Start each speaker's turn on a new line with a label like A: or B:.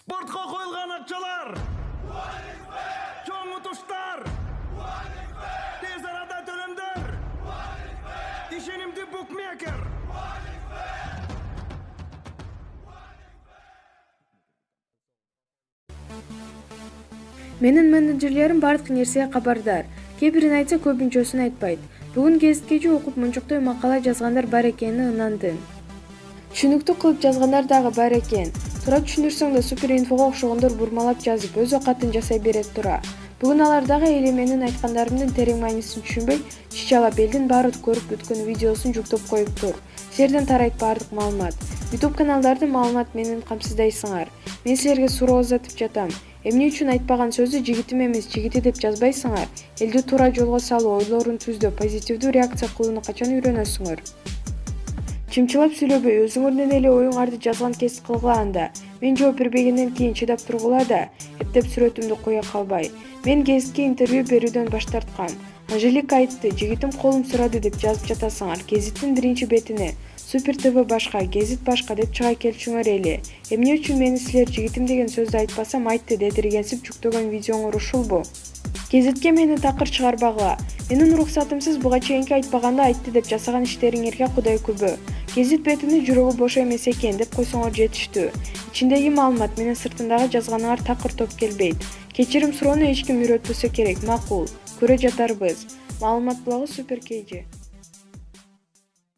A: Спортқа қойылған ақшалар, чоң ұтыштар, тез арада төлемдер, ишенимді букмекер.
B: Менин менеджерлерим бардык нерсеге кабардар. Кээ-бирин айтса, көбүнчөсүн айтпайт. Бүгүн гезиткечи окуп мунчуктой макала жазгандар бар экенине ынандым. Түшүнүктүү кылып жазгандар дагы бар экен. Туура түшүндүрсөң да супер инфого окшогондор бурмалап жазып, өз окатын жасай берет тура. Бүгүн алар дагы эли менин айткандарымдын терең маанисин түшүнбөй, чичалап элдин баары көрүп бүткөн видеосун жүктөп коюптур. Силерден тарайт баардык маалымат. YouTube каналдарды маалымат менен камсыздайсыңар. Мен силерге суроо узатып жатам. Эмне үчүн айтпаган сөздү жигитим эмес, жигити деп жазбайсыңар? Элди туура жолго салуу, ойлорун түздөө, позитивдүү реакция кылууну качан үйрөнөсүңөр? Чымчылап сүйлөбөй, өзүңөрдөн эле оюңарды жазган кез кылгыла анда. Мен жооп бербегенден кийин чыдап тургула да, эптеп сүрөтүмдү кое калбай. Мен гезитке интервью берүүдөн баш тарткам. Анжелика айтты, жигитим колум сурады деп жазып жатасыңар. Гезиттин биринчи бетине Супер ТВ башка, гезит башка деп чыга келчүңөр эле. Эмне үчүн мени силер жигитим деген сөздү айтпасам айтты дедиргенсип жүктөгөн видеоңор ушулбу? Гезитке мени такыр чыгарбагыла. Менин уруксатымсыз буга чейинки айтпаганда айтты деп жасаган иштериңерге Кудай күбө. Гезит бетине жүрөгү бош эмес экен деп койсоңор жетиштүү. Ичиндеги маалымат менен сыртындагы жазганыңар такыр топ келбейт. Кечирим суроону эч ким үйрөтпөсө керек, макул. Көрө жатарбыз. Маалымат блогу Супер KG.